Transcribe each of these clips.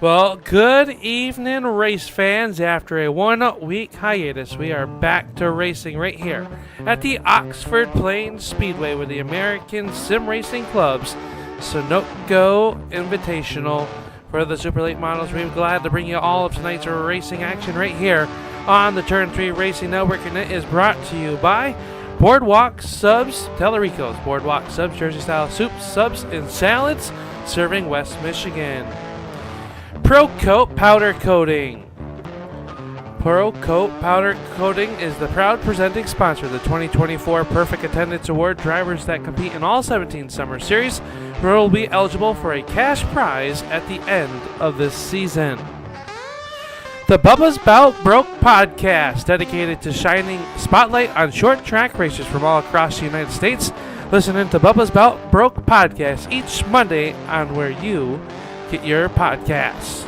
Well, good evening, race fans. After a 1 week hiatus, we are back to racing right here at the Oxford Plains Speedway with the American Sim Racing Club's Sunoco Invitational for the super late models. We're glad to bring you all of tonight's racing action right here on the Turn 3 Racing Network, and it is brought to you by Boardwalk Subs Tellerico's. Boardwalk Subs, Jersey-style soups, subs, and salads, serving West Michigan. Pro Coat Powder Coating. Pro Coat Powder Coating is the proud presenting sponsor of the 2024 Perfect Attendance Award. Drivers that compete in all 17 Summer Series will be eligible for a cash prize at the end of this season. The Bubba's Bout Broke podcast, dedicated to shining spotlight on short track races from all across the United States. Listen in to Bubba's Bout Broke podcast each Monday on where you get your podcasts.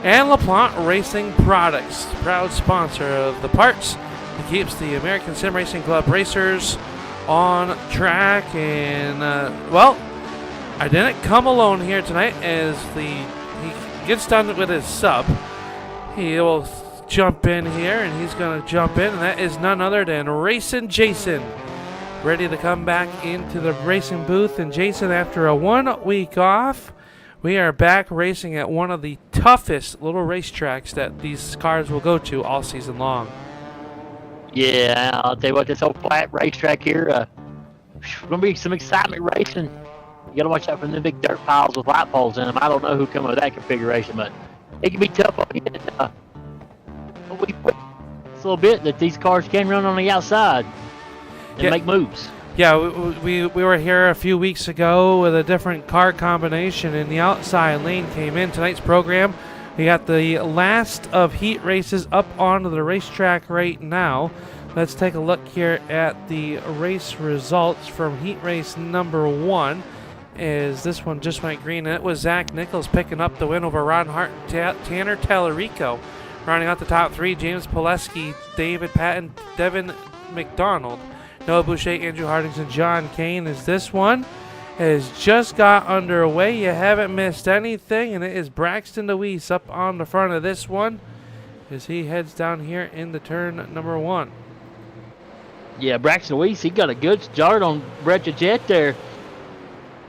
And LaPlante Racing Products, proud sponsor of the parts that keeps the American Sim Racing Club racers on track. And, I didn't come alone here tonight as he gets done with his sub. He will jump in here, and he's going to jump in, and that is none other than Racing Jason, ready to come back into the racing booth. And Jason, after a 1 week off, we are back racing at one of the toughest little racetracks that these cars will go to all season long. Yeah, I'll tell you what, this old flat racetrack here, going to be some excitement racing. You got to watch out for the big dirt piles with light poles in them. I don't know who come up with that configuration, but it can be tough on you. We put a little bit that these cars can run on the outside and make moves. Yeah, we were here a few weeks ago with a different car combination, and the outside lane came in. Tonight's program, we got the last of heat races up onto the racetrack right now. Let's take a look here at the race results from heat race number 1. Is this one just went green, and it was Zach Nichols picking up the win over Ron Hart and Tanner Tallarico. Rounding out the top 3, James Pileski, David Patton, Devin McDonald, Noah Boucher, Andrew Hardings, and John Kane. As this one has just got underway. You haven't missed anything, and it is Braxton DeWeese up on the front of this one as he heads down here into turn number 1. Yeah, Braxton DeWeese, he got a good start on Brett Jet there.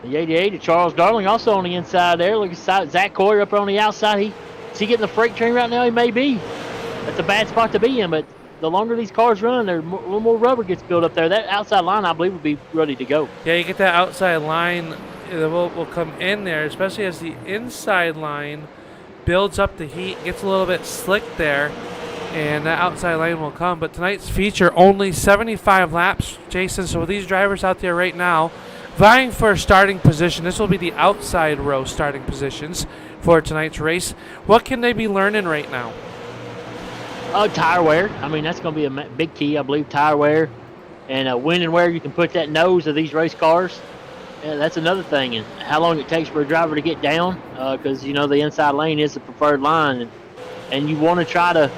The 88 of Charles Darling also on the inside there. Look at Zach Coyer up on the outside. Is he getting the freight train right now? He may be. That's a bad spot to be in, but the longer these cars run, a little more rubber gets built up there. That outside line, I believe, will be ready to go. Yeah, you get that outside line that will come in there, especially as the inside line builds up the heat, gets a little bit slick there, and that outside line will come. But tonight's feature, only 75 laps, Jason. So with these drivers out there right now vying for a starting position, this will be the outside row starting positions for tonight's race. What can they be learning right now? Tire wear. I mean, that's going to be a big key, I believe, tire wear. And when and where you can put that nose of these race cars. That's another thing. And how long it takes for a driver to get down. Because, the inside lane is the preferred line. And you want to try to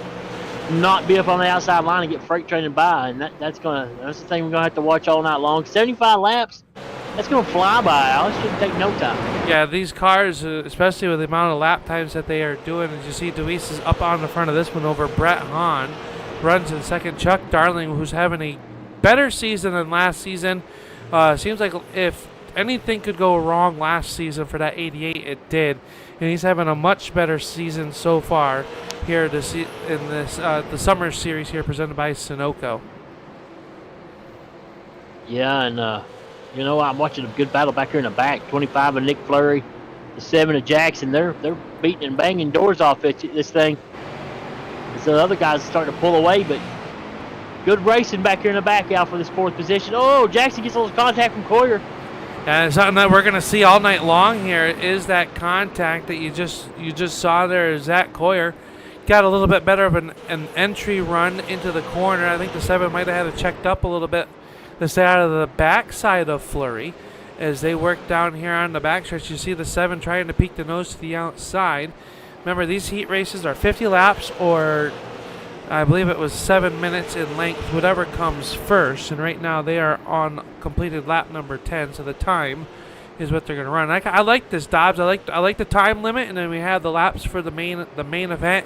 not be up on the outside line and get freight training by. And that's the thing we're going to have to watch all night long. 75 laps. That's going to fly by, Al. It shouldn't take no time. Yeah, these cars, especially with the amount of lap times that they are doing, as you see, Deweese is up on the front of this one over Brett Hahn. Runs in second. Chuck Darling, who's having a better season than last season. Seems like if anything could go wrong last season for that 88, it did. And he's having a much better season so far here in the Summer Series here presented by Sunoco. Yeah, and I'm watching a good battle back here in the back. 25 of Nick Fleury, the 7 of Jackson. They're beating and banging doors off this thing. So the other guys are starting to pull away, but good racing back here in the back out for this 4th position. Oh, Jackson gets a little contact from Coyer. And something that we're going to see all night long here is that contact that you just saw there. Zach Coyer got a little bit better of an entry run into the corner. I think the 7 might have had it checked up a little bit to stay out of the backside of Fleury as they work down here on the backstretch. You see the 7 trying to peek the nose to the outside. Remember, these heat races are 50 laps, or I believe it was 7 minutes in length, whatever comes first. And right now they are on completed lap number 10, so the time is what they're going to run. I like this, Dobbs. I like the time limit, and then we have the laps for the main event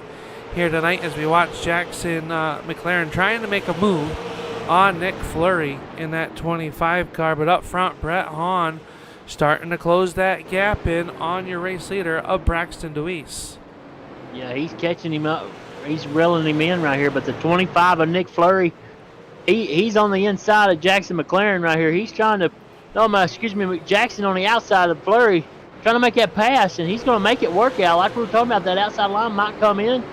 here tonight as we watch Jackson McLaren trying to make a move on Nick Fleury in that 25 car. But up front, Brett Hahn starting to close that gap in on your race leader of Braxton DeWeese. Yeah, he's catching him up. He's reeling him in right here. But the 25 of Nick Fleury, he's on the inside of Jackson McLaren right here. He's trying to, Jackson on the outside of Fleury, trying to make that pass, and he's going to make it work out. Like we were talking about, that outside line might come in,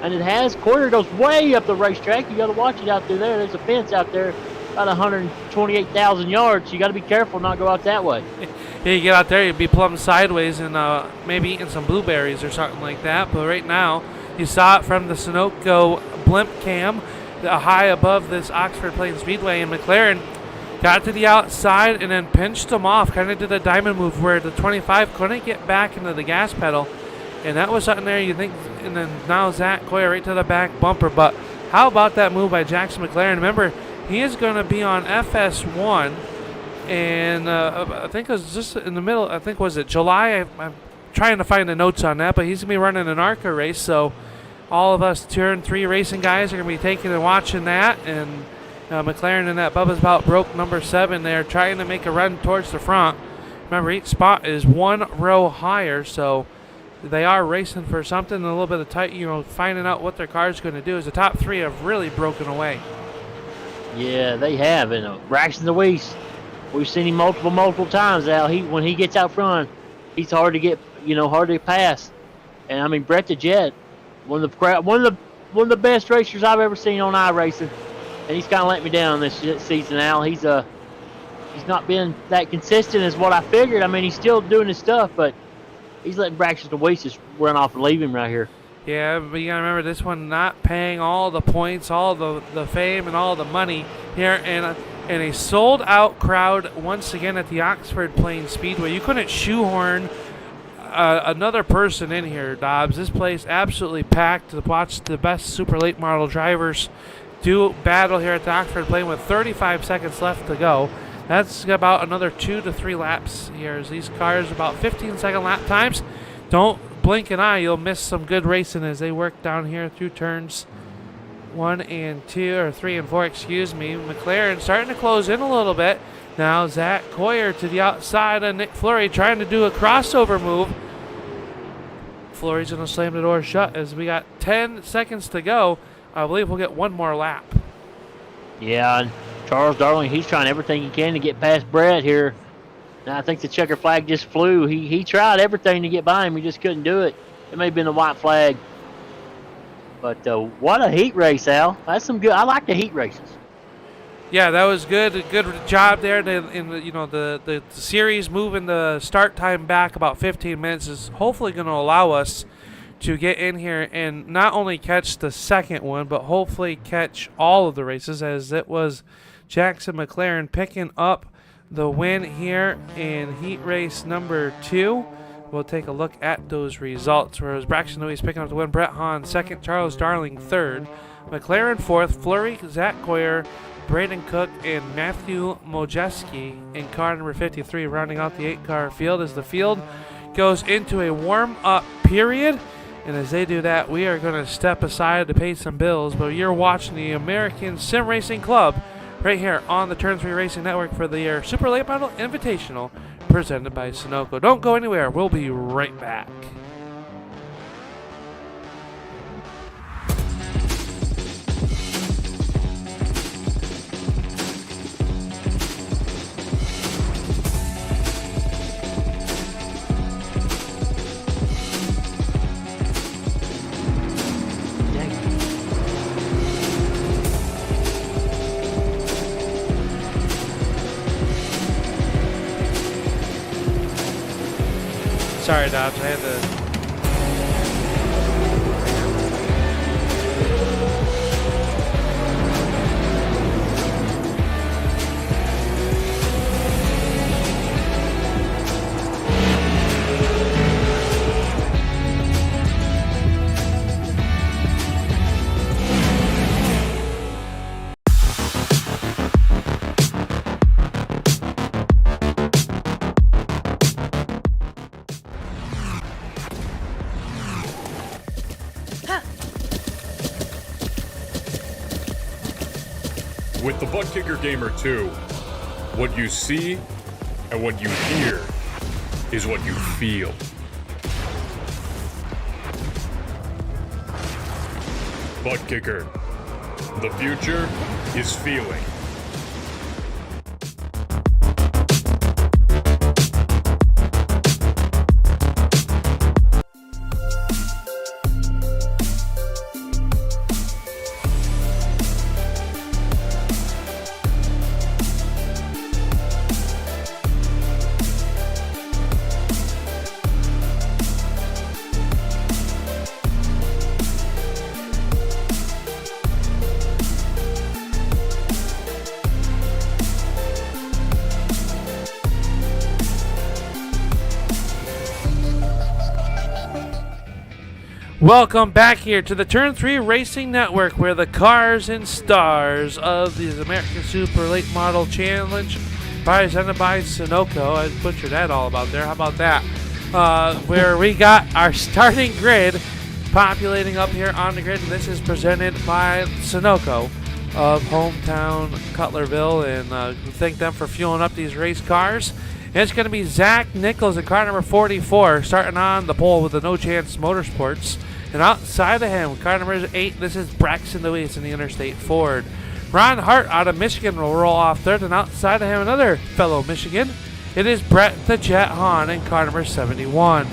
and it has. Quarter goes way up the racetrack. You got to watch it out through there. There's a fence out there about 128,000 yards. You got to be careful not go out that way. Yeah, you get out there, you'd be plumb sideways and maybe eating some blueberries or something like that. But right now, you saw it from the Sunoco blimp cam, high above this Oxford Plains Speedway, and McLaren got to the outside and then pinched them off, kind of did a diamond move where the 25 couldn't get back into the gas pedal. And that was something there you think, and then now Zach Coyer right to the back bumper. But how about that move by Jackson McLaren? Remember, he is going to be on FS1, and I think it was just in the middle, I think, was it July? I'm trying to find the notes on that, but he's going to be running an ARCA race, so all of us Turn 3 racing guys are going to be taking and watching that, and McLaren in that Bubba's Bout broke number 7 there, trying to make a run towards the front. Remember, each spot is one row higher, so they are racing for something, a little bit of tight, finding out what their car is going to do, as the top 3 have really broken away. Yeah, they have. And Braxton DeWeese, we've seen him multiple times, Al. When he gets out front, he's hard to get, hard to pass. And I mean, Brett the Jet, one of the best racers I've ever seen on iRacing, and he's kind of let me down this season, Al. He's not been that consistent as what I figured. I mean, he's still doing his stuff, but he's letting Braxton DeWeese just run off and leave him right here. Yeah, but you got to remember, this one not paying all the points, all the fame, and all the money here. And a sold-out crowd once again at the Oxford Plains Speedway. You couldn't shoehorn another person in here, Dobbs. This place absolutely packed to watch the best super late model drivers do battle here at the Oxford Plains with 35 seconds left to go. That's about another 2 to 3 laps here, as these cars about 15-second lap times. Don't blink an eye, you'll miss some good racing as they work down here through turns 1 and 2, or 3 and 4, excuse me. McLaren starting to close in a little bit. Now Zach Coyer to the outside of Nick Fleury, trying to do a crossover move. Fleury's going to slam the door shut as we got 10 seconds to go. I believe we'll get one more lap. Yeah, and Charles Darling, he's trying everything he can to get past Brett here. Now, I think the checker flag just flew. He tried everything to get by him. He just couldn't do it. It may have been the white flag. But what a heat race, Al. That's some good. I like the heat races. Yeah, that was good. A good job there. The series moving the start time back about 15 minutes is hopefully going to allow us to get in here and not only catch the second one, but hopefully catch all of the races, as it was Jackson McLaren picking up the win here in heat race number 2. We'll take a look at those results. Whereas Braxton DeWeese picking up the win, Brett Hahn second, Charles Darling third, McLaren fourth, Fleury, Zach Coyer, Braden Cook, and Matthew Mojeski in car number 53, rounding out the 8-car field as the field goes into a warm-up period. And as they do that, we are going to step aside to pay some bills. But you're watching the American Sim Racing Club right here on the Turn 3 Racing Network for the Super Late Model Invitational presented by Sunoco. Don't go anywhere. We'll be right back. Sorry, Dobbs. I had to With the Butt Kicker Gamer 2, what you see and what you hear is what you feel. Butt Kicker. The future is feeling. Welcome back here to the Turn 3 Racing Network, where the cars and stars of the American Super Late Model Challenge presented by Sunoco. I butchered that all about there. How about that? Where we got our starting grid populating up here on the grid, and this is presented by Sunoco of hometown Cutlerville, and thank them for fueling up these race cars. And it's going to be Zach Nichols in car number 44, starting on the pole with the No Chance Motorsports. And outside of him, car number 8, this is Braxton Louise in the Interstate Ford. Ron Hart out of Michigan will roll off third, and outside of him, another fellow Michigan. It is Brett the Jet Hahn in car number 71.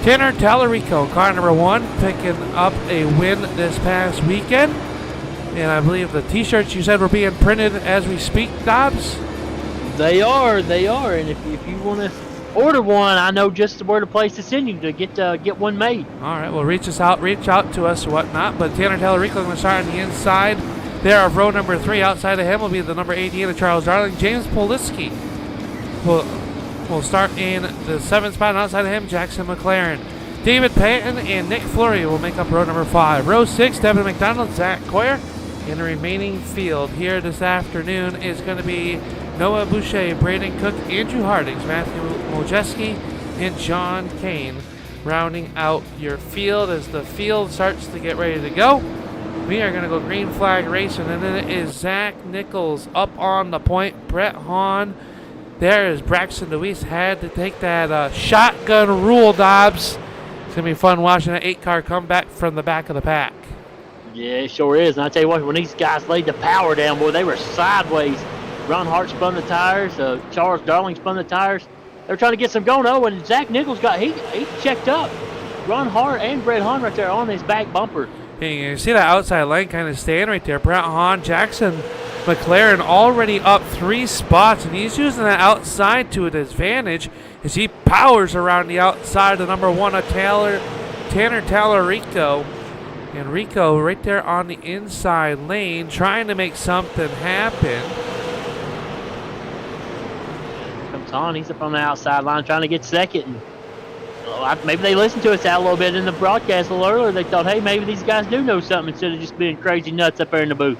Tanner Tallarico, car number 1, picking up a win this past weekend. And I believe the t-shirts you said were being printed as we speak, Dobbs? They are. And if you want to order one, I know just where to place to send you to get one made. All right, well, reach out to us or whatnot. But Tanner Tallarico going to start on the inside there of row number 3. Outside of him will be the number 88 of Charles Darling. James Poliski will start in the 7th spot. And outside of him, Jackson McLaren. David Patton and Nick Fleury will make up row number 5. Row 6, Devin McDonald, Zach Coyer. In the remaining field here this afternoon is going to be Noah Boucher, Braden Cook, Andrew Hardings, Matthew Mojeski, and John Kane rounding out your field. As the field starts to get ready to go, we are going to go green flag racing, and then it is Zach Nichols up on the point. Brett Hahn there as Braxton Louise had to take that shotgun rule, Dobbs. It's going to be fun watching that 8-car come back from the back of the pack. Yeah, it sure is. And I tell you what, when these guys laid the power down, boy, they were sideways. Ron Hart spun the tires. Charles Darling spun the tires. They were trying to get some going. Oh, and Zach Nichols he checked up. Ron Hart and Brett Hahn right there on his back bumper. Hey, you see that outside lane kind of staying right there. Brett Hahn, Jackson McLaren already up 3 spots, and he's using that outside to his advantage as he powers around the outside of number 1 of Tanner Tallarico. And Rico right there on the inside lane trying to make something happen. Comes on, he's up on the outside line trying to get second. And maybe they listened to us out a little bit in the broadcast a little earlier. They thought, hey, maybe these guys do know something instead of just being crazy nuts up there in the booth.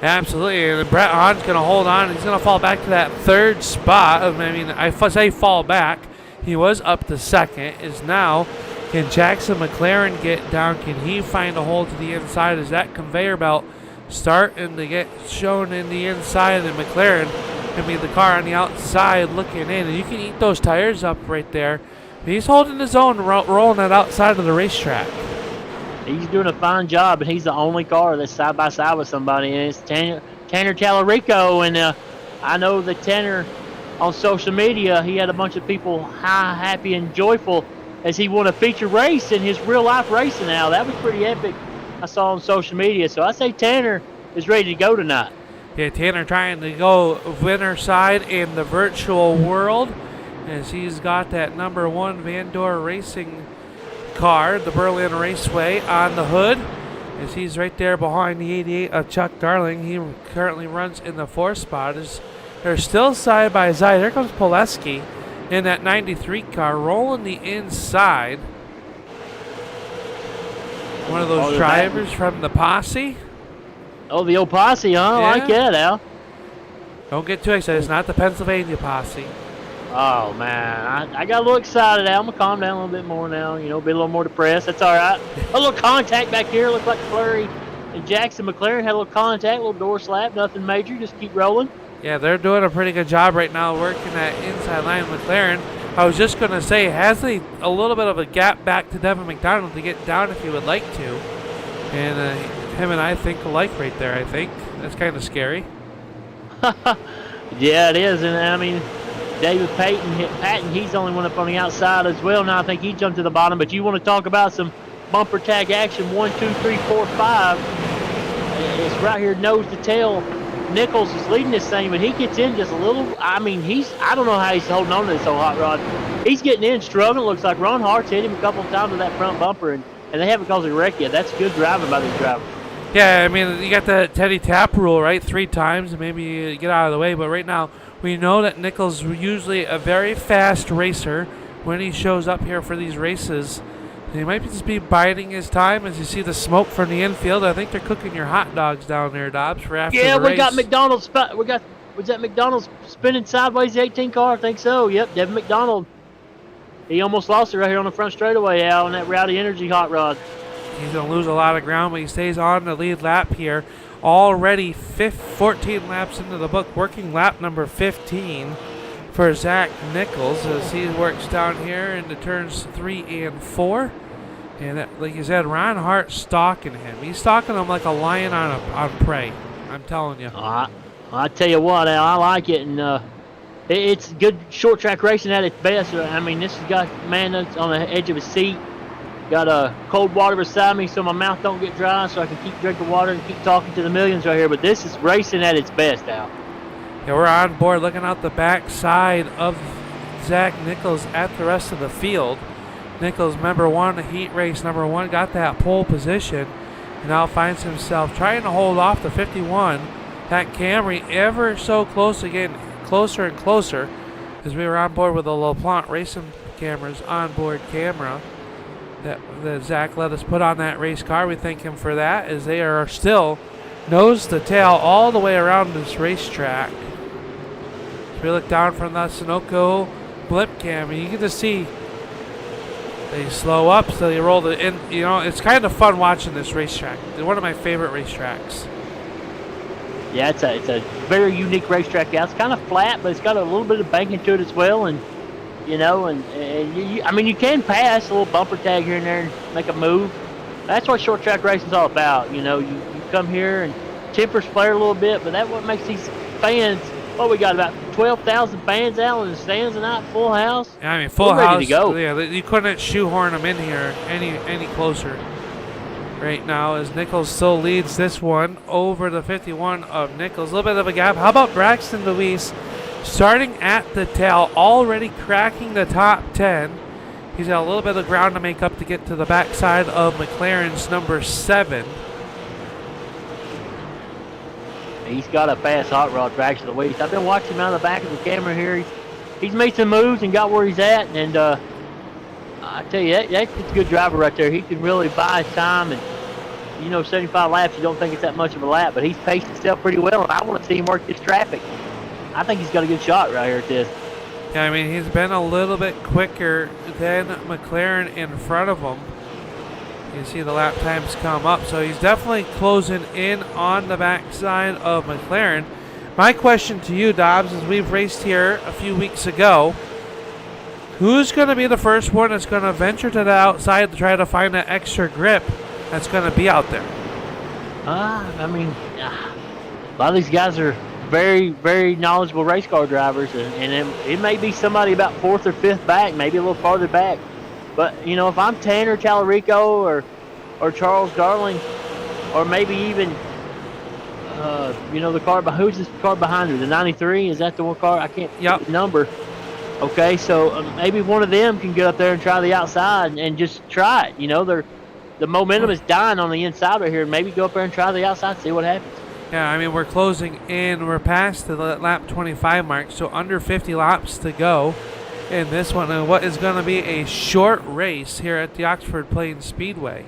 Absolutely, and Brett Hahn's going to hold on. He's going to fall back to that 3rd spot. I say fall back. He was up to 2nd. Is now... Can Jackson McLaren get down? Can he find a hole to the inside? Is that conveyor belt starting to get shown in the inside? And McLaren can be the car on the outside looking in. And you can eat those tires up right there. He's holding his own, rolling that outside of the racetrack. He's doing a fine job, and he's the only car that's side by side with somebody. And it's Tanner Tallarico. And I know that Tanner on social media, he had a bunch of people happy, and joyful as he won a feature race in his real-life racing now. That was pretty epic. I saw on social media. So I say Tanner is ready to go tonight. Yeah, Tanner trying to go winner side in the virtual world as he's got that number 1 Van Door Racing car, the Berlin Raceway, on the hood. As he's right there behind the 88 of Chuck Darling. He currently runs in the 4th spot. They're still side by side. Here comes Poleski in that 93 car, rolling the inside. One of those drivers from the posse. Oh, the old posse, huh? I like that, Al. Don't get too excited. It's not the Pennsylvania posse. Oh, man. I got a little excited, Al. I'm going to calm down a little bit more now. Be a little more depressed. That's all right. A little contact back here. Looks like Flurry And Jackson McLaren had a little contact, a little door slap, nothing major, just keep rolling. Yeah, they're doing a pretty good job right now working that inside line. McLaren, I was just going to say, has a little bit of a gap back to Devin McDonald to get down if he would like to. And him and I think alike right there, I think. That's kind of scary. Yeah, it is. And I mean, David Patton, he's the only one up on the outside as well. Now I think he jumped to the bottom. But you want to talk about some bumper tag action, 1, 2, 3, 4, 5. It's right here, nose to tail. Nichols is leading this thing, but he gets in just a little. I mean, I don't know how he's holding on to this old hot rod. He's getting in, struggling. Looks like Ron Hart's hit him a couple of times with that front bumper, and they haven't caused a wreck yet. That's good driving by these drivers. Yeah, I mean, you got the Teddy Tap rule, right? 3 times, and maybe you get out of the way. But right now, we know that Nichols is usually a very fast racer when he shows up here for these races. He might just be biding his time as you see the smoke from the infield. I think they're cooking your hot dogs down there, Dobbs, for after the race. Yeah, we got McDonald's. Was that McDonald's spinning sideways, the 18 car? I think so. Yep, Devin McDonald. He almost lost it right here on the front straightaway, Al, on that Rowdy Energy hot rod. He's going to lose a lot of ground, but he stays on the lead lap here. Already 14 laps into the book, working lap number 15 for Zach Nichols as he works down here into turns 3 and 4. And that, like you said, Ron Hart stalking him. He's stalking him like a lion on prey. I'm telling you. I tell you what, Al, I like it, and it's good short track racing at its best. I mean, this has got a man that's on the edge of his seat. Got a cold water beside me so my mouth don't get dry, so I can keep drinking water and keep talking to the millions right here. But this is racing at its best, Al. Yeah, we're on board looking out the back side of Zach Nichols at the rest of the field. Nichols, number 1, heat race number 1, got that pole position and now finds himself trying to hold off the 51. That Camry ever so close, again, closer and closer, as we were on board with the LaPlante Racing Cameras onboard camera that Zach let us put on that race car. We thank him for that, as they are still nose to tail all the way around this racetrack. As we look down from the Sunoco blip cam, and you get to see they slow up, so they roll the in. You know, it's kind of fun watching this racetrack. It's one of my favorite racetracks. Yeah, it's a very unique racetrack. Yeah, it's kind of flat, but it's got a little bit of banking to it as well. And you know, I mean, you can pass a little bumper tag here and there and make a move. That's what short track racing is all about. You know, you come here and tempers flare a little bit, but that's what makes these fans. Oh, we got about 12,000 fans out in the stands tonight, full house. Yeah, I mean, full We're house. ready to go. Yeah, you couldn't shoehorn them in here any closer right now, as Nichols still leads this one over the 51 of Nichols. A little bit of a gap. How about Braxton Luis starting at the tail, already cracking the top 10. He's got a little bit of ground to make up to get to the backside of McLaren's number 7. He's got a fast hot rod, Braxton Luis. I've been watching him out of the back of the camera here. He's made some moves and got where he's at, and I tell you, that's a good driver right there. He can really buy his time, and you know, 75 laps, you don't think it's that much of a lap, but he's paced himself pretty well, and I want to see him work this traffic. I think he's got a good shot right here at this. Yeah, I mean, he's been a little bit quicker than McLaren in front of him. You see the lap times come up, so he's definitely closing in on the backside of McLaren. My question to you, Dobbs, is we've raced here a few weeks ago. Who's going to be the first one that's going to venture to the outside to try to find that extra grip that's going to be out there? I mean, a lot of these guys are very, very knowledgeable race car drivers, and it may be somebody about 4th or 5th back, maybe a little farther back. But, you know, if I'm Tanner Tallarico or Charles Darling, or maybe even, you know, the car, who's this car behind her? The 93? Is that the one car? I can't get the number. Okay, so maybe one of them can get up there and try the outside and just try it. You know, the momentum is dying on the inside right here. Maybe go up there and try the outside, see what happens. Yeah, I mean, we're closing in. We're past the lap 25 mark, so under 50 laps to go in this one. And what is going to be a short race here at the Oxford Plains Speedway.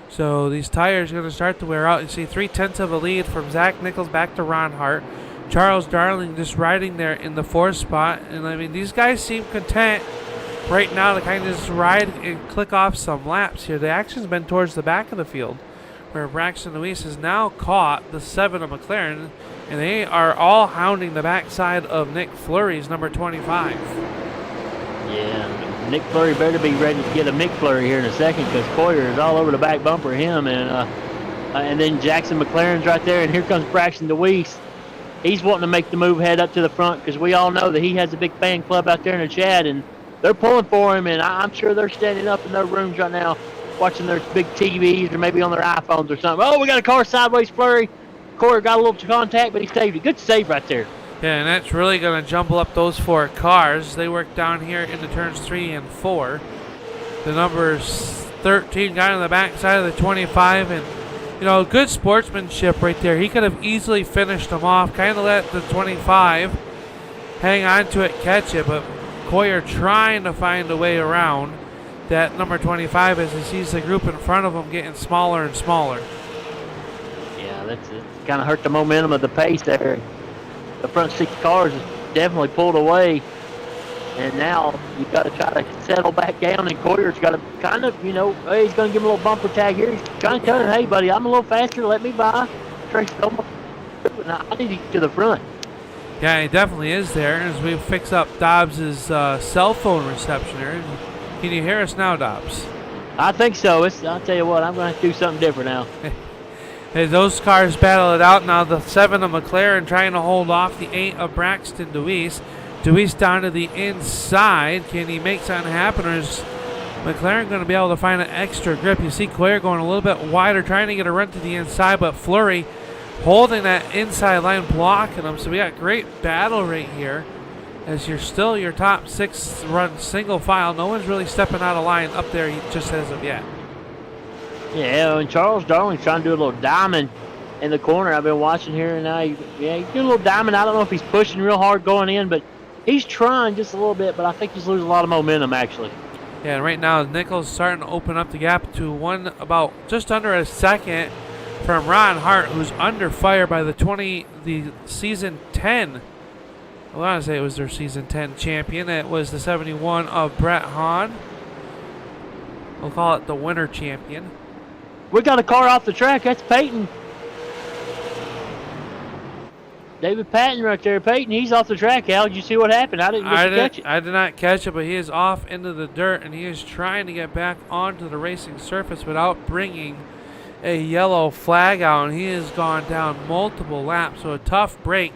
So these tires are going to start to wear out. You see 3/10 of a lead from Zach Nichols back to Ron Hart. Charles Darling just riding there in the 4th spot. And, I mean, these guys seem content right now to kind of just ride and click off some laps here. The action's been towards the back of the field, where Braxton Luis has now caught the 7 of McLaren, and they are all hounding the backside of Nick Fleury's number 25. Yeah, Nick Fleury better be ready to get a McFlurry here in a second, because Coyer is all over the back bumper of him, and then Jackson McLaren's right there, and here comes Braxton DeWeese. He's wanting to make the move head up to the front, because we all know that he has a big fan club out there in the chat, and they're pulling for him, and I'm sure they're standing up in their rooms right now watching their big TVs or maybe on their iPhones or something. Oh, we got a car sideways flurry. Coyer got a little contact, but he saved it. Good save right there. Yeah, and that's really going to jumble up those 4 cars. They work down here into turns 3 and 4. The number 13 guy on the backside of the 25, and good sportsmanship right there. He could have easily finished him off, kind of let the 25 hang on to it, catch it, but Coyer trying to find a way around that number 25 as he sees the group in front of him getting smaller and smaller. Yeah, that's kind of hurt the momentum of the pace there. The front 6 cars is definitely pulled away, and now you've got to try to settle back down, and Coyer's got to kind of, hey, he's going to give him a little bumper tag here. He's trying to tell him, hey, buddy, I'm a little faster. Let me by. Trace almost, I need to get to the front. Yeah, he definitely is there. As we fix up Dobbs' cell phone reception here. Can you hear us now, Dobbs? I think so. I'll tell you what, I'm going to have to do something different now. As those cars battle it out now, the 7 of McLaren trying to hold off the 8 of Braxton DeWeese. DeWeese down to the inside. Can he make something happen, or is McLaren going to be able to find an extra grip? You see Coyer going a little bit wider, trying to get a run to the inside, but Fleury holding that inside line, blocking him. So we got great battle right here as you're still your top 6 run single file. No one's really stepping out of line up there just as of yet. Yeah, and Charles Darling's trying to do a little diamond in the corner. I've been watching here, and now he's doing a little diamond. I don't know if he's pushing real hard going in, but he's trying just a little bit, but I think he's losing a lot of momentum, actually. Yeah, and right now Nichols starting to open up the gap to one about just under a second from Ron Hart, who's under fire by the season 10. I want to say it was their season 10 champion. It was the 71 of Brett Hahn. We'll call it the winter champion. We got a car off the track. That's Peyton. David Patton right there. Peyton, he's off the track, Al. Did you see what happened? I didn't catch it. I did not catch it, but he is off into the dirt, and he is trying to get back onto the racing surface without bringing a yellow flag out, and he has gone down multiple laps, so a tough break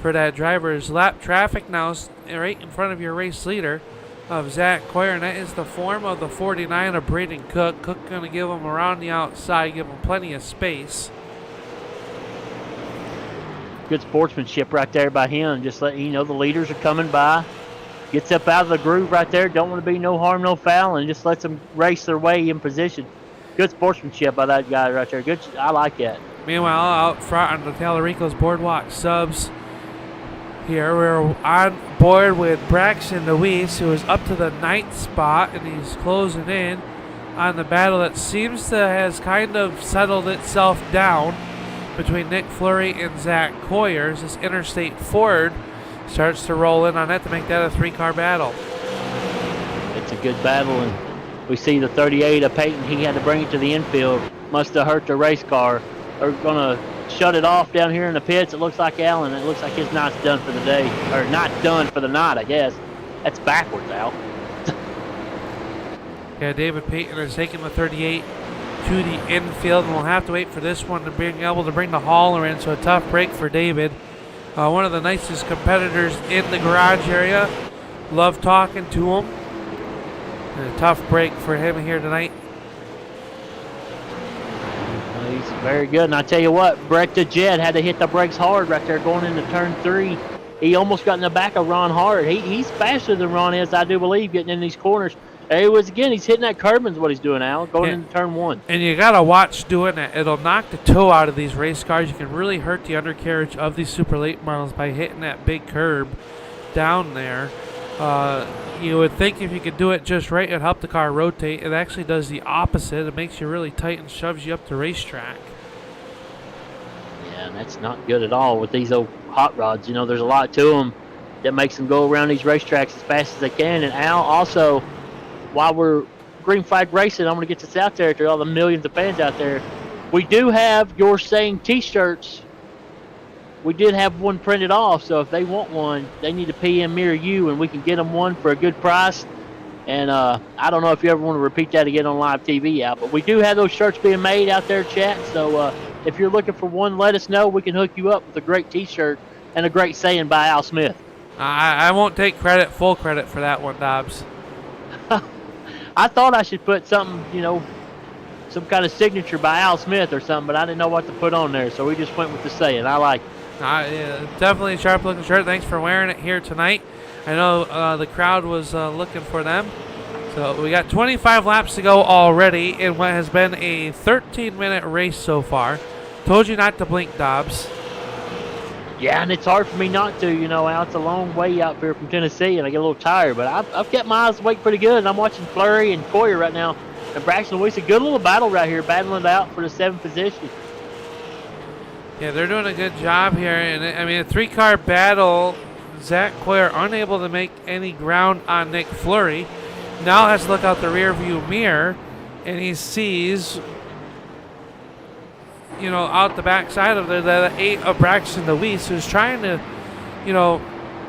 for that driver's lap traffic now right in front of your race leader of Zach Coyer, and that is the form of the 49 of Braden Cook. Cook going to give him around the outside, give him plenty of space. Good sportsmanship right there by him. Just letting you know the leaders are coming by. Gets up out of the groove right there. Don't want to be no harm, no foul, and just lets them race their way in position. Good sportsmanship by that guy right there. Good. I like that. Meanwhile, out front on the Talarico's Boardwalk Subs, here we're on board with Braxton DeWeese, who is up to the 9th spot, and he's closing in on the battle that seems to has kind of settled itself down between Nick Fleury and Zach Coyer as this Interstate Ford starts to roll in on that to make that a 3-car battle. It's a good battle, and we see the 38 of Peyton. He had to bring it to the infield. Must have hurt the race car. They're going to shut it off down here in the pits. It looks like Allen. It looks like his night's done for the day, or not done for the night, I guess. That's backwards, Al. Yeah, David Payton is taking the 38 to the infield, and we'll have to wait for this one to be able to bring the hauler in, so a tough break for David. One of the nicest competitors in the garage area. Love talking to him. And a tough break for him here tonight. He's very good, and I tell you what, Brett the Jet had to hit the brakes hard right there going into turn 3. He almost got in the back of Ron Hart. He's faster than Ron is, I do believe, getting in these corners. He's hitting that curb is what he's doing, Al, going into turn 1. And you got to watch doing it. It'll knock the toe out of these race cars. You can really hurt the undercarriage of these super late models by hitting that big curb down there. You would think if you could do it just right, it'd help the car rotate. It actually does the opposite. It makes you really tight and shoves you up the racetrack. Yeah, and that's not good at all with these old hot rods. You know, there's a lot to them that makes them go around these racetracks as fast as they can. And Al, also, while we're green flag racing, I'm going to get this out there to all the millions of fans out there. We do have your saying T-shirts. We did have one printed off, so if they want one, they need to PM me or you, and we can get them one for a good price. And I don't know if you ever want to repeat that again on live TV out, but we do have those shirts being made out there, chat. So if you're looking for one, let us know. We can hook you up with a great T-shirt and a great saying by Al Smith. I won't take full credit for that one, Dobbs. I thought I should put something, some kind of signature by Al Smith or something, but I didn't know what to put on there, so we just went with the saying. I like it. Yeah, definitely a sharp-looking shirt. Thanks for wearing it here tonight. I know the crowd was looking for them. So we got 25 laps to go already in what has been a 13-minute race so far. Told you not to blink, Dobbs. Yeah, and it's hard for me not to, Al. It's a long way out here from Tennessee, and I get a little tired. But I've kept my eyes awake pretty good, and I'm watching Fleury and Coyer right now. And Braxton Weiss, a good little battle right here, battling it out for the 7th position. Yeah, they're doing a good job here. And a 3-car battle. Zach Coyer unable to make any ground on Nick Fleury. Now has to look out the rear view mirror, and he sees, out the backside of there, the 8 of Braxton Weiss, who's trying to,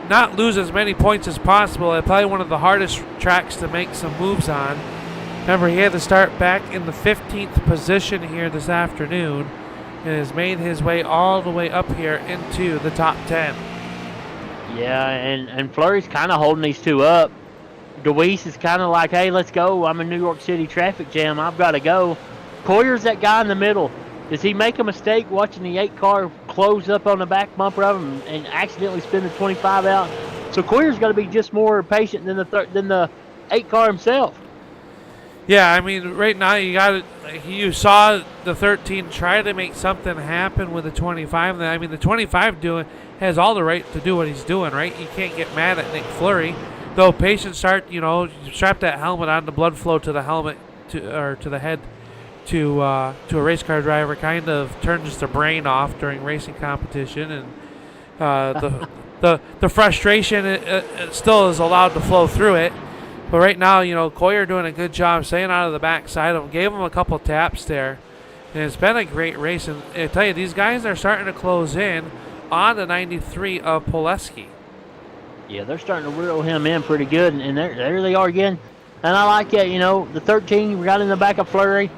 not lose as many points as possible at probably one of the hardest tracks to make some moves on. Remember, he had to start back in the 15th position here this afternoon and has made his way all the way up here into the top 10. Yeah, and Fleury's kind of holding these two up. DeWeese is kind of like, hey, let's go. I'm in New York City traffic jam. I've got to go. Coyer's that guy in the middle. Does he make a mistake watching the 8-car close up on the back bumper of him and accidentally spin the 25 out? So Coyer's got to be just more patient than the 8-car himself. Yeah, right now you saw the 13 try to make something happen with the 25. The 25 has all the right to do what he's doing, right? You can't get mad at Nick Fleury. Though patient start, strap that helmet on, the blood flow to the helmet to the head to a race car driver kind of turns the brain off during racing competition, and the frustration it still is allowed to flow through it. But right now, Coyer doing a good job staying out of the backside of him, gave him a couple taps there, and it's been a great race. And I tell you, these guys are starting to close in on the 93 of Poleski. Yeah, they're starting to reel him in pretty good, and there they are again. And I like that, the 13 got in the back of Fleury,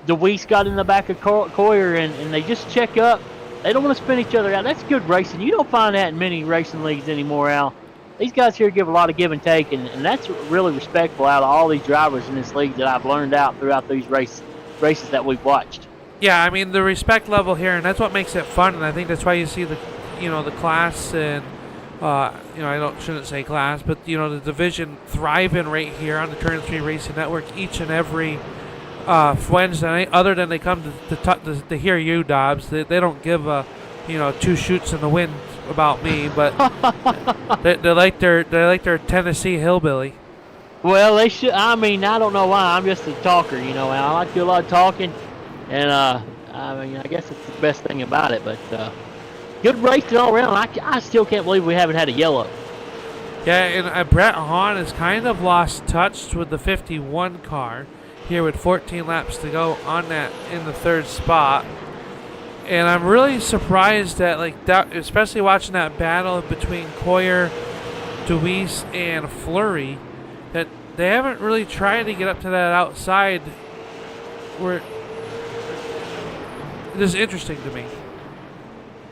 DeWeese got in the back of Coyer, and they just check up. They don't want to spin each other out. That's good racing. You don't find that in many racing leagues anymore, Al. These guys here give a lot of give and take, and that's really respectful out of all these drivers in this league that I've learned out throughout these races that we've watched. Yeah, the respect level here, and that's what makes it fun, and I think that's why you see the class and shouldn't say class, but the division thriving right here on the Turn 3 Racing Network each and every Wednesday night. Other than they come to hear you, Dobbs, they don't give 2 shoots in the wind about me, but they like their Tennessee hillbilly. Well, they should. I don't know why. I'm just a talker, I like to do a lot of talking, and I guess it's the best thing about it. But good racing all around. I still can't believe we haven't had a yellow. Yeah, and Brett Hahn has kind of lost touch with the 51 car here with 14 laps to go on that in the 3rd spot. And I'm really surprised that, especially watching that battle between Coyer, DeWeese, and Fleury, that they haven't really tried to get up to that outside. Where this is interesting to me.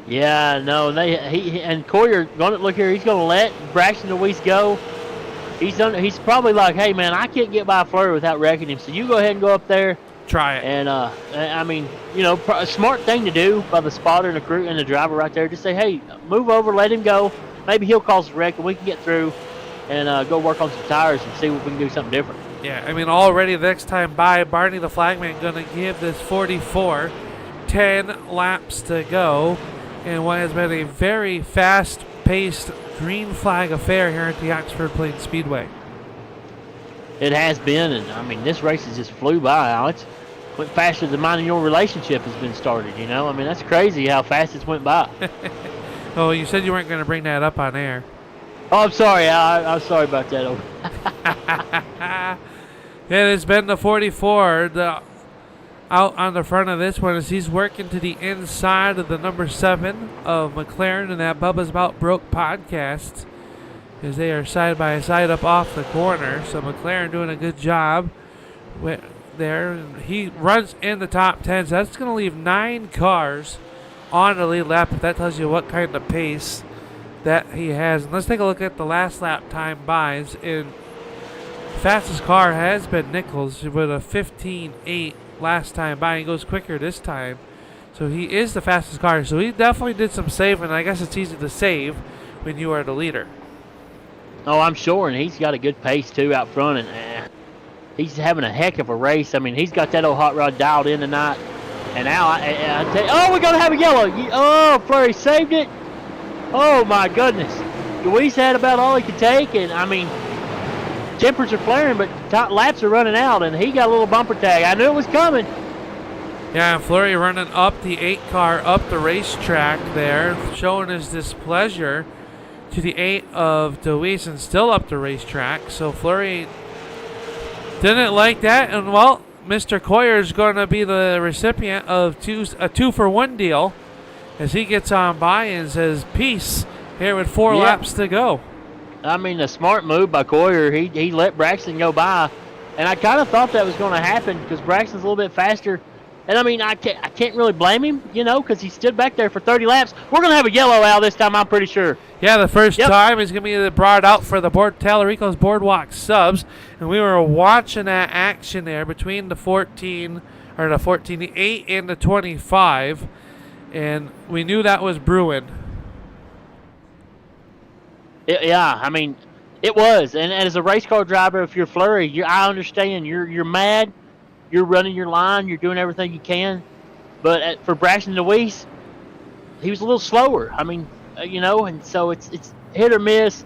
Yeah, no, and Coyer gonna look here. He's gonna let Braxton DeWeese go. He's probably like, hey man, I can't get by Fleury without wrecking him. So you go ahead and go up there. Try it. And a smart thing to do by the spotter and the crew and the driver right there. Just say, hey, move over, let him go. Maybe he'll cause a wreck, and we can get through and go work on some tires and see if we can do something different. Yeah, already the next time by, Barney the flagman going to give this 44 10 laps to go in what has been a very fast-paced green flag affair here at the Oxford Plains Speedway. It has been, and this race has just flew by, Alex. Went faster than mine and your relationship has been started, that's crazy how fast it's went by. Oh, you said you weren't going to bring that up on air. Oh, I'm sorry. I'm sorry about that. It has been the 44. out on the front of this one as he's working to the inside of the number 7 of McLaren in that Bubba's About Broke podcast, as they are side by side up off the corner. So McLaren doing a good job there. He runs in the top 10, so that's going to leave 9 cars on the lead lap. If that tells you what kind of pace that he has. And let's take a look at the last lap time buys. In fastest car has been Nichols with a 15.8 last time by. He goes quicker this time, so he is the fastest car. So he definitely did some saving. I guess it's easy to save when you are the leader. Oh, I'm sure, and he's got a good pace too out front, and he's having a heck of a race. I mean, he's got that old hot rod dialed in tonight. And now I tell you, oh, we're gonna have a yellow. Oh, Fleury saved it. Oh my goodness, Luis had about all he could take, and I mean, tempers are flaring, but laps are running out, and he got a little bumper tag. I knew it was coming. Yeah, Fleury running up the 8 car up the racetrack there, showing his displeasure to the 8 of DeWeese, and still up the racetrack. So Fleury didn't like that, and well, Mr. Coyer is going to be the recipient of a 2-for-1 deal as he gets on by and says, peace, here with 4 laps to go. I mean, a smart move by Coyer. He let Braxton go by, and I kind of thought that was going to happen because Braxton's a little bit faster. And I mean, I can't really blame him, because he stood back there for 30 laps. We're going to have a yellow out this time, I'm pretty sure. Yeah, the first time is going to be brought out for the Talarico's Boardwalk subs. And we were watching that action there between the 8 and the 25. And we knew that was brewing. Yeah, I mean, it was. And as a race car driver, if you're Fleury, I understand. You're mad. You're running your line. You're doing everything you can. But for Braxton DeWeese, he was a little slower. I mean, and so it's hit or miss.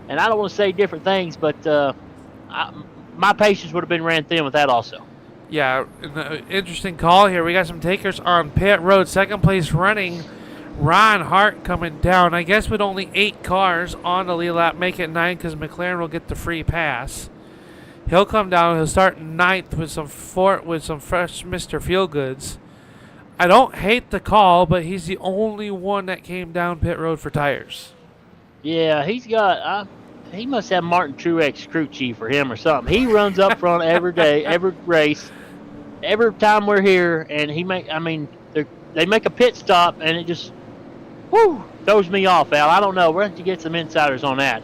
And I don't want to say different things, but my patience would have been ran thin with that also. Yeah, interesting call here. We got some takers on pit road. Second place running, Ron Hart coming down. I guess with only 8 cars on the lead lap, make it 9 because McLaren will get the free pass. He'll come down. He'll start 9th with some fresh Mr. Feelgoods. I don't hate the call, but he's the only one that came down pit road for tires. Yeah, he's got. He must have Martin Truex crew chief for him or something. He runs up front every day, every race, every time we're here, and they make a pit stop, and it just, throws me off, Al. I don't know. We're going to get some insiders on that.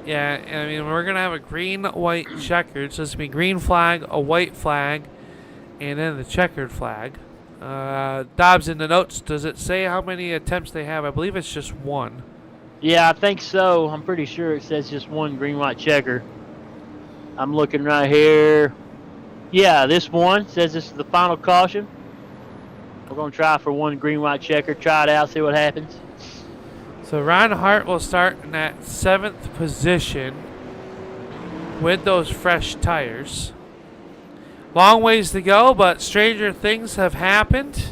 Yeah, I mean, we're going to have a green, white, checkered. So it's going to be green flag, a white flag, and then the checkered flag. Dobbs, in the notes, does it say how many attempts they have? I believe it's just 1. Yeah, I think so. I'm pretty sure it says just 1 green, white checker. I'm looking right here. Yeah, this one says this is the final caution. We're going to try for 1 green, white checker. Try it out, see what happens. So Ron Hart will start in that 7th position with those fresh tires. Long ways to go, but stranger things have happened.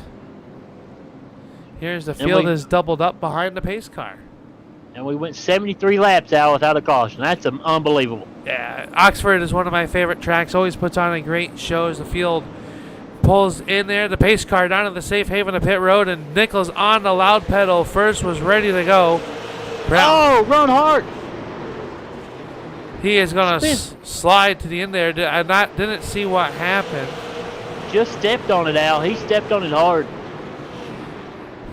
Here's the field is doubled up behind the pace car. And we went 73 laps out without a caution. That's unbelievable. Yeah, Oxford is one of my favorite tracks. Always puts on a great show as the field pulls in there. The pace car down to the safe haven of pit road, and Nichols on the loud pedal first was ready to go. Oh, Ron Hart. He is going to slide to the end there. Didn't see what happened. Just stepped on it, Al. He stepped on it hard.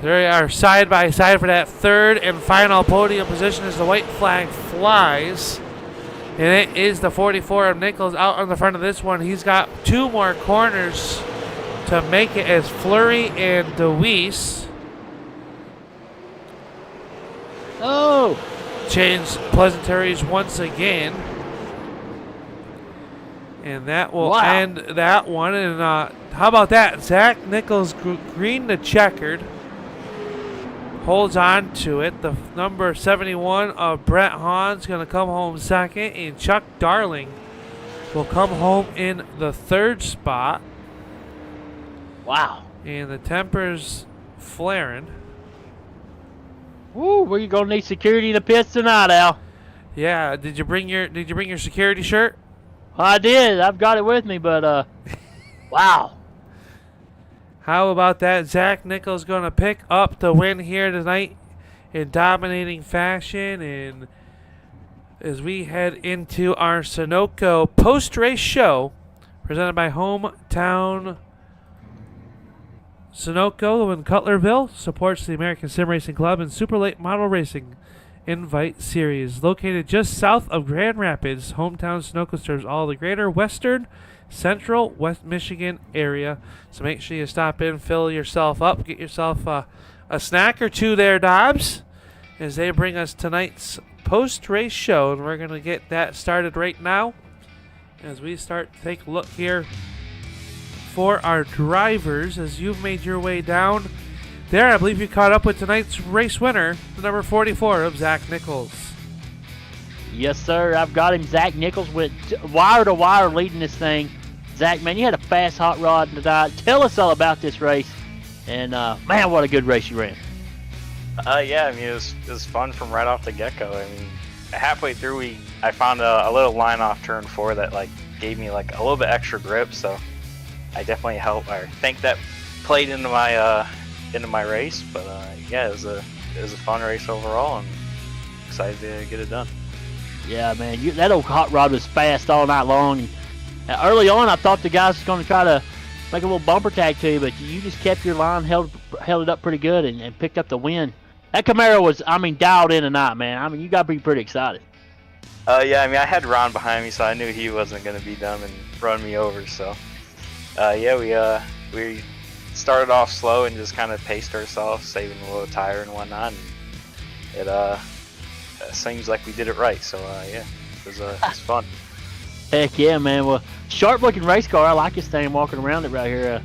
They are side by side for that 3rd and final podium position as the white flag flies. And it is the 44 of Nichols out on the front of this one. He's got 2 more corners to make it as Fleury and DeWeese. Oh! Change pleasantries once again. And that will end that one. And how about that? Zach Nichols green to checkered. Holds on to it. The number 71 of Brett Hahn's going to come home 2nd. And Chuck Darling will come home in the 3rd spot. Wow. And the tempers flaring. Woo, we're going to need security in the pits tonight, Al. Yeah, did you bring your security shirt? I did. I've got it with me, but wow. How about that? Zach Nichols going to pick up the win here tonight in dominating fashion. And as we head into our Sunoco post-race show, presented by Hometown Sunoco in Cutlerville, supports the American Sim Racing Club and Super Late Model Racing Invite Series. Located just south of Grand Rapids, Hometown Sunoco serves all the greater western, central West Michigan area. So make sure you stop in, fill yourself up, get yourself a snack or two there, Dobbs, as they bring us tonight's post-race show. And we're going to get that started right now as we start to take a look here for our drivers. As you've made your way down there, I believe you caught up with tonight's race winner, the number 44 of Zach Nichols. Yes, sir. I've got him. Zach Nichols went wire to wire leading this thing. Zach, man, you had a fast hot rod tonight. Tell us all about this race. And, man, what a good race you ran. Yeah, I mean, it was fun from right off the get-go. I mean, halfway through, I found a little line off turn 4 that, like, gave me, like, a little bit extra grip, so I definitely think that played into my race. But, yeah, it was a fun race overall, and excited to get it done. Yeah, man, that old hot rod was fast all night long. And early on, I thought the guys was going to try to make a little bumper tag to you, but you just kept your line, held it up pretty good, and picked up the win. That Camaro was, I mean, dialed in tonight, man. I mean, you got to be pretty excited. Yeah, I mean, I had Ron behind me, so I knew he wasn't going to be dumb and run me over. So, yeah, we started off slow and just kind of paced ourselves, saving a little tire and whatnot. And it seems like we did it right. So, yeah, it was fun. Heck yeah, man. Well, sharp-looking race car. I like this thing walking around it right here.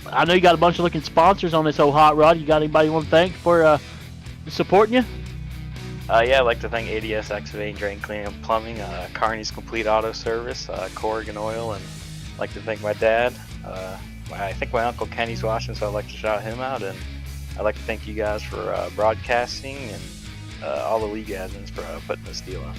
I know you got a bunch of looking sponsors on this old hot rod. You got anybody you want to thank for supporting you? Yeah, I'd like to thank ADS Excavating, Drain Cleaning and Plumbing, Carney's Complete Auto Service, Corrigan Oil, and I'd like to thank my dad. I think my Uncle Kenny's watching, so I'd like to shout him out. And I'd like to thank you guys for broadcasting and all the league admins for putting this deal on.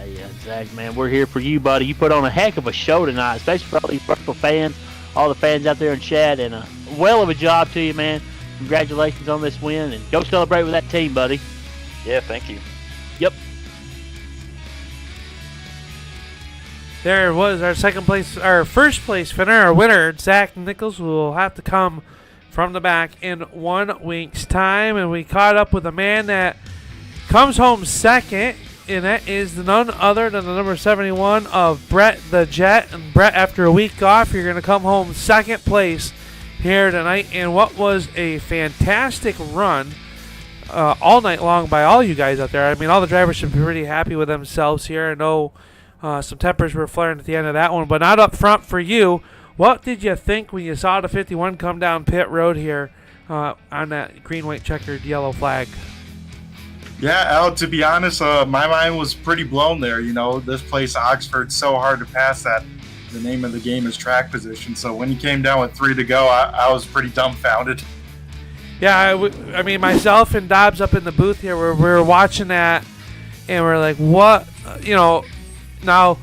Yeah, Zach, man, we're here for you, buddy. You put on a heck of a show tonight, especially for all these Buffalo fans, all the fans out there in chat, and a well of a job to you, man. Congratulations on this win, and go celebrate with that team, buddy. Yeah, thank you. Yep. There was our first place winner, Zach Nichols, who will have to come from the back in 1 week's time. And we caught up with a man that comes home second, and that is none other than the number 71 of Brett the Jet. And Brett, after a week off, you're going to come home second place here tonight in what was a fantastic run all night long by all you guys out there. I mean, all the drivers should be pretty happy with themselves here. I know some tempers were flaring at the end of that one, but not up front for you. What did you think when you saw the 51 come down pit road here on that green, white, checkered yellow flag? Yeah, Al, to be honest, my mind was pretty blown there. You know, this place, Oxford's so hard to pass that the name of the game is track position. So when he came down with 3 to go, I was pretty dumbfounded. Yeah, I mean, myself and Dobbs up in the booth here, we were watching that, and we're like, what? You know, now,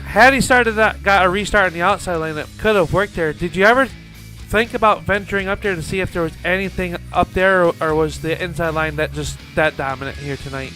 had he got a restart on the outside lane that could have worked there, did you ever think about venturing up there to see if there was anything up there, or was the inside line that dominant here tonight?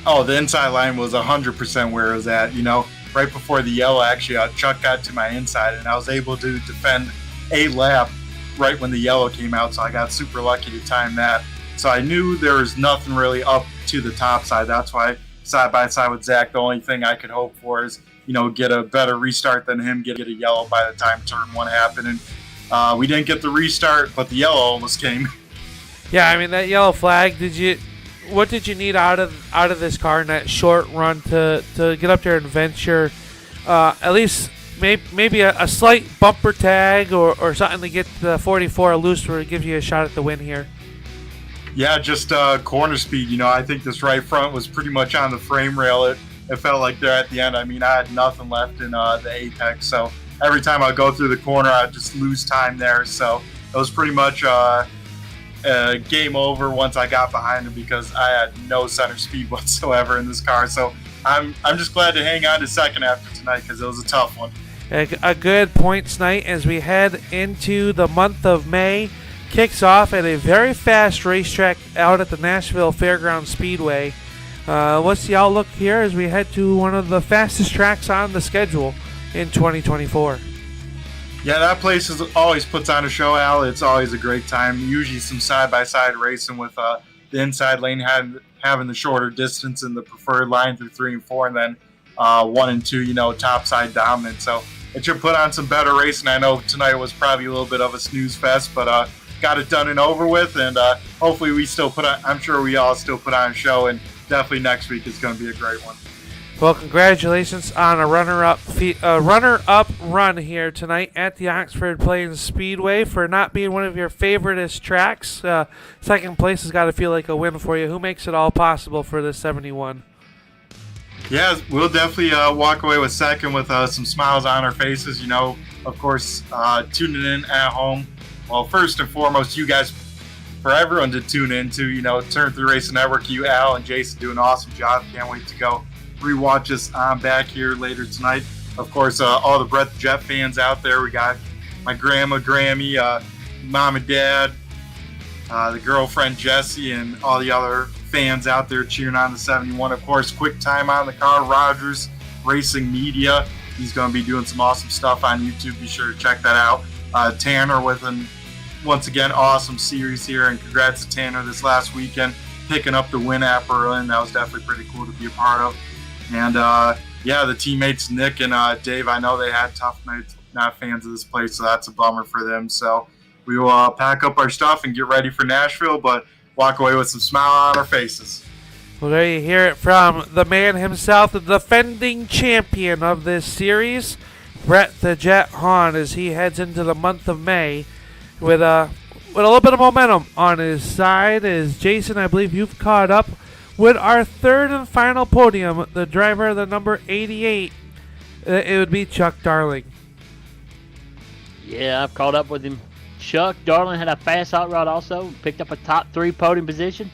Oh, the inside line was 100% where it was at. You know, right before the yellow, actually, Chuck got to my inside, and I was able to defend a lap right when the yellow came out, so I got super lucky to time that. So I knew there was nothing really up to the top side. That's why side by side with Zach, the only thing I could hope for is, you know, get a better restart than him, get a yellow by the time turn 1 happened. And we didn't get the restart, but the yellow almost came. Yeah, I mean, that yellow flag, what did you need out of this car in that short run to get up there and venture at least maybe a slight bumper tag or something to get the 44 loose where it gives you a shot at the win here? Yeah, just corner speed. You know, I think this right front was pretty much on the frame rail. It felt like there at the end. I mean, I had nothing left in the apex, so every time I go through the corner, I'd just lose time there. So it was pretty much game over once I got behind him because I had no center speed whatsoever in this car. So I'm just glad to hang on to second after tonight because it was a tough one. A good points night as we head into the month of May. Kicks off at a very fast racetrack out at the Nashville Fairgrounds Speedway. What's the outlook here as we head to one of the fastest tracks on the schedule in 2024? Yeah, that place always puts on a show, Al. It's always a great time. Usually some side-by-side racing with the inside lane having the shorter distance and the preferred line through 3 and 4, and then 1 and 2, top side dominant. So it should put on some better racing. I know tonight was probably a little bit of a snooze fest, but got it done and over with, and hopefully I'm sure we all still put on a show, and definitely next week is going to be a great one. Well, congratulations on a runner-up run here tonight at the Oxford Plains Speedway for not being one of your favoriteest tracks. Second place has got to feel like a win for you. Who makes it all possible for this 71? Yeah, we'll definitely walk away with second with some smiles on our faces. Of course, tuning in at home. Well, first and foremost, you guys, for everyone to tune in to, Turn 3 Racing Network. You, Al, and Jason do an awesome job. Can't wait to go rewatch us on back here later tonight. Of course, all the Brett the Jet fans out there. We got my grandma, Grammy, mom and dad, the girlfriend, Jessie, and all the other fans out there cheering on the 71. Of course, quick time on the car, Rogers Racing Media. He's going to be doing some awesome stuff on YouTube. Be sure to check that out. Tanner with an, once again, awesome series here, and congrats to Tanner this last weekend, picking up the win at Berlin. That was definitely pretty cool to be a part of. And, the teammates, Nick and Dave, I know they had tough nights, not fans of this place, so that's a bummer for them. So we will pack up our stuff and get ready for Nashville, but walk away with some smile on our faces. Well, there you hear it from the man himself, the defending champion of this series, Brett the Jet Hahn, as he heads into the month of May with a little bit of momentum on his side. As Jason, I believe you've caught up with our third and final podium, the driver of the number 88. It would be Chuck Darling. Yeah, I've caught up with him. Chuck Darling had a fast hot rod also, picked up a top 3 podium position.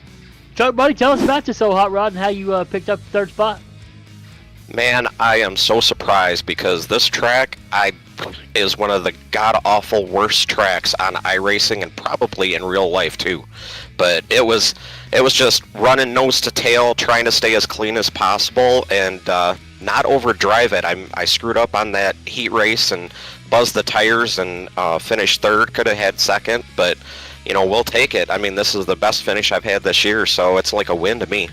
Chuck, buddy, tell us about this old hot rod and how you picked up the third spot. Man, I am so surprised because this track is one of the god-awful worst tracks on iRacing and probably in real life too. But it was just running nose to tail, trying to stay as clean as possible and not overdrive it. I screwed up on that heat race and buzzed the tires and finished third. Could have had second, but we'll take it. I mean, this is the best finish I've had this year, so it's like a win to me.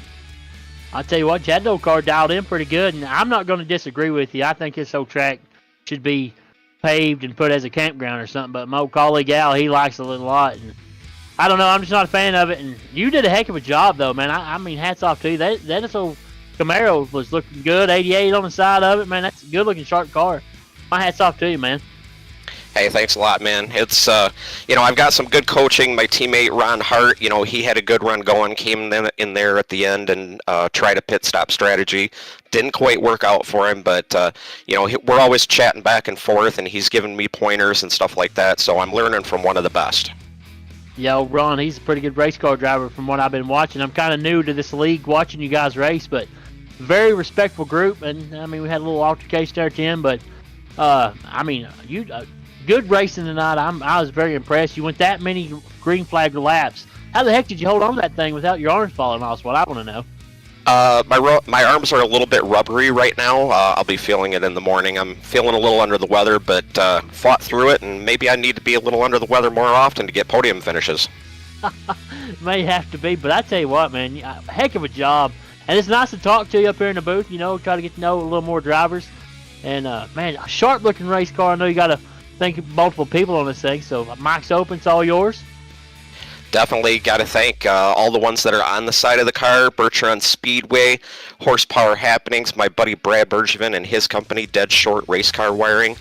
I'll tell you what, you had the old car dialed in pretty good, and I'm not going to disagree with you. I think this old track should be paved and put as a campground or something, but my old colleague Al, he likes it a lot, and I don't know, I'm just not a fan of it, and you did a heck of a job, though, man. I mean, hats off to you. That old Camaro was looking good, 88 on the side of it, man. That's a good-looking, sharp car. My hat's off to you, man. Hey, thanks a lot, man. It's, I've got some good coaching. My teammate, Ron Hart, he had a good run going, came in there at the end and tried a pit stop strategy. Didn't quite work out for him, but, we're always chatting back and forth, and he's giving me pointers and stuff like that, so I'm learning from one of the best. Yeah, Ron, he's a pretty good race car driver from what I've been watching. I'm kind of new to this league watching you guys race, but very respectful group, and, I mean, we had a little altercation there at the end, but, you... good racing tonight. I was very impressed. You went that many green flag laps. How the heck did you hold on to that thing without your arms falling off? Is what I want to know. My arms are a little bit rubbery right now. I'll be feeling it in the morning. I'm feeling a little under the weather, but fought through it, and maybe I need to be a little under the weather more often to get podium finishes. May have to be, but I tell you what, man, heck of a job. And it's nice to talk to you up here in the booth, try to get to know a little more drivers. And, man, a sharp-looking race car. I know you got to thank multiple people on this thing, so mic's open, it's all yours. Definitely got to thank all the ones that are on the side of the car, Bertrand Speedway, Horsepower Happenings, my buddy Brad Bergevin and his company, Dead Short Race Car Wiring,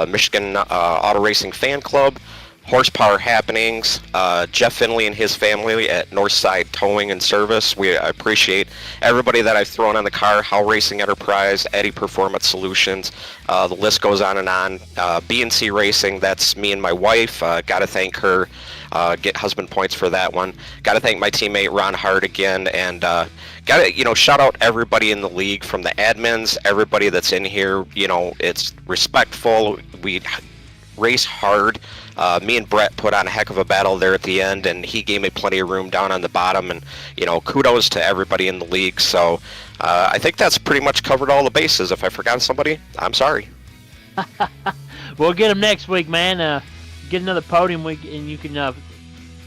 Michigan Auto Racing Fan Club, Horsepower Happenings, Jeff Finley and his family at Northside Towing and Service. I appreciate everybody that I've thrown on the car, How Racing Enterprise, Eddie Performance Solutions, the list goes on and on. B&C Racing, that's me and my wife. Got to thank her, get husband points for that one. Got to thank my teammate Ron Hart again, and got to, shout out everybody in the league, from the admins, everybody that's in here. It's respectful. We race hard. Me and Brett put on a heck of a battle there at the end, and he gave me plenty of room down on the bottom, and kudos to everybody in the league. So I think that's pretty much covered all the bases. If I forgot somebody, I'm sorry. We'll get them next week, man. Get another podium week, and you can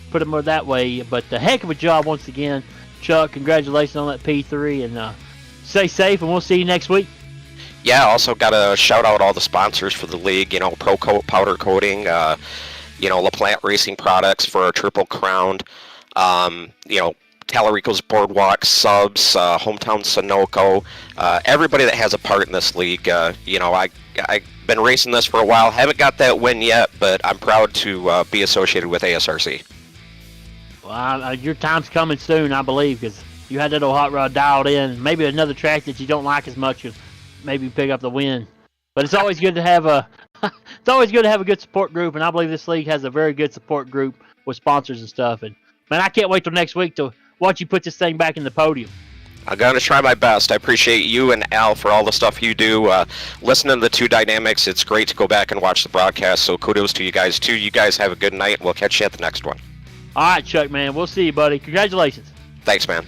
put them more that way. But a heck of a job once again, Chuck. Congratulations on that P3, and stay safe, and we'll see you next week. Yeah, also got to shout out all the sponsors for the league, Pro Coat Powder Coating, LaPlante Racing Products for our Triple Crown, Talarico's Boardwalk, Subs, Hometown Sunoco, everybody that has a part in this league. I've been racing this for a while, haven't got that win yet, but I'm proud to be associated with ASRC. Well, your time's coming soon, I believe, because you had that old hot rod dialed in. Maybe another track that you don't like as much, maybe pick up the win. But it's always good to have a good support group, and I believe this league has a very good support group with sponsors and stuff. And man, I can't wait till next week to watch you put this thing back in the podium. I'm going to try my best. I appreciate you and Al for all the stuff you do. Listening to the two dynamics, it's great to go back and watch the broadcast, so kudos to you guys, too. You guys have a good night, and we'll catch you at the next one. All right, Chuck, man. We'll see you, buddy. Congratulations. Thanks, man.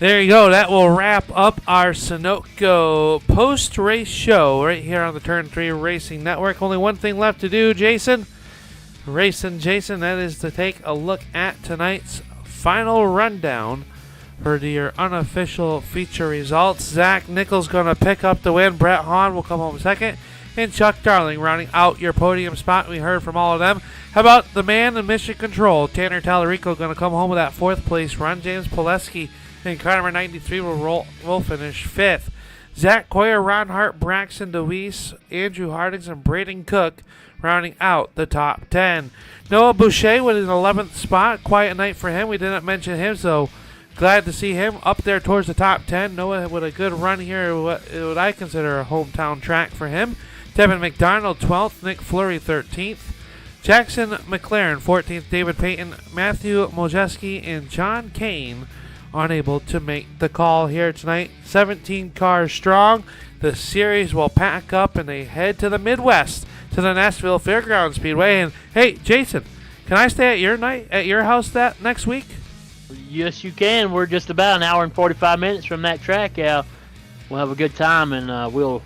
There you go. That will wrap up our Sunoco post-race show right here on the Turn 3 Racing Network. Only one thing left to do, Jason. Racing Jason, that is to take a look at tonight's final rundown for your unofficial feature results. Zach Nichols going to pick up the win. Brett Hahn will come home second. And Chuck Darling rounding out your podium spot. We heard from all of them. How about the man in mission control? Tanner Talarico going to come home with that fourth place run. James Pileski and car number 93 will finish fifth. Zach Coyer, Ron Hart, Braxton DeWeese, Andrew Hardings, and Braden Cook rounding out the top 10. Noah Boucher with an 11th spot. Quiet night for him. We didn't mention him, so glad to see him up there towards the top 10. Noah with a good run here, what I consider a hometown track for him. Devin McDonald, 12th. Nick Fleury, 13th. Jackson McLaren, 14th. David Payton, Matthew Mojeski, and John Kane unable to make the call here tonight. 17 cars strong. The series will pack up and they head to the Midwest, to the Nashville Fairgrounds Speedway. And hey, Jason, can I stay at your house that next week? Yes, you can. We're just about an hour and 45 minutes from that track, Al. We'll have a good time, and we'll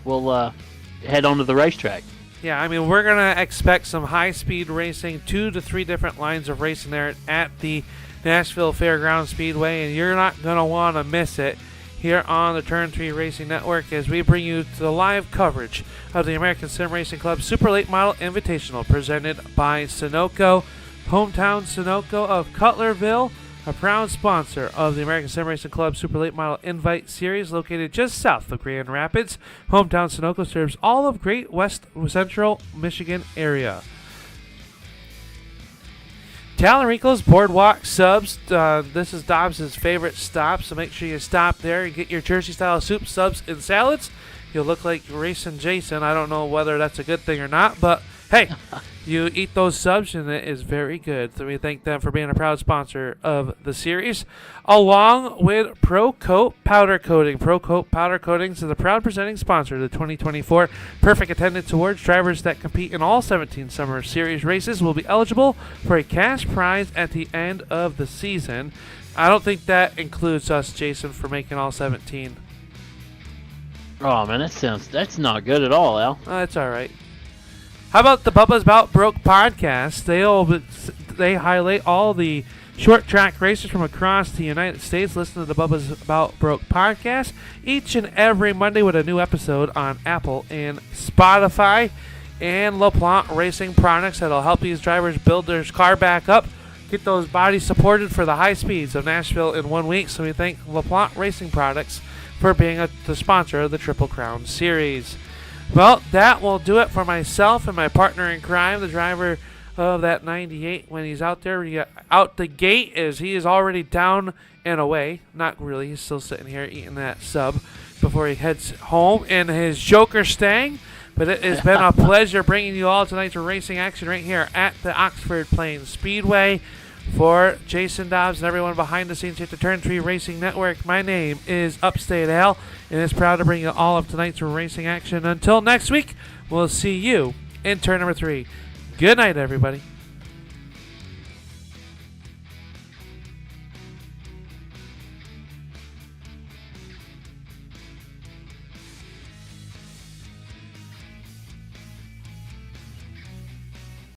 head on to the racetrack. Yeah, I mean, we're going to expect some high-speed racing, 2 to 3 different lines of racing there at the Nashville Fairgrounds Speedway, and you're not going to want to miss it here on the Turn 3 Racing Network as we bring you to the live coverage of the American Sim Racing Club Super Late Model Invitational presented by Sunoco. Hometown Sunoco of Cutlerville, a proud sponsor of the American Sim Racing Club Super Late Model Invite Series, located just south of Grand Rapids. Hometown Sunoco serves all of Great West Central Michigan area. Talarico's Boardwalk Subs. This is Dobbs' favorite stop, so make sure you stop there and get your Jersey-style soup, subs, and salads. You'll look like Racing Jason. I don't know whether that's a good thing or not, but hey, you eat those subs, and it is very good. So we thank them for being a proud sponsor of the series, along with Pro Coat Powder Coating. Pro Coat Powder Coatings is a proud presenting sponsor of the 2024 Perfect Attendance Awards. Drivers that compete in all 17 Summer Series races will be eligible for a cash prize at the end of the season. I don't think that includes us, Jason, for making all 17. Oh, man, that's not good at all, Al. That's all right. How about the Bubba's About Broke podcast? They highlight all the short track racers from across the United States. Listen to the Bubba's About Broke podcast each and every Monday with a new episode on Apple and Spotify. And LaPlante Racing Products that'll help these drivers build their car back up, get those bodies supported for the high speeds of Nashville in 1 week. So we thank LaPlante Racing Products for being the sponsor of the Triple Crown Series. Well, that will do it for myself and my partner in crime, the driver of that 98. When he's out there, out the gate he is already down and away. Not really. He's still sitting here eating that sub before he heads home in his Joker Stang. But it has been a pleasure bringing you all tonight's racing action right here at the Oxford Plains Speedway. For Jason Dobbs and everyone behind the scenes here at the Turn 3 Racing Network, my name is Upstate Al, and it's proud to bring you all of tonight's racing action. Until next week, we'll see you in turn number 3. Good night, everybody.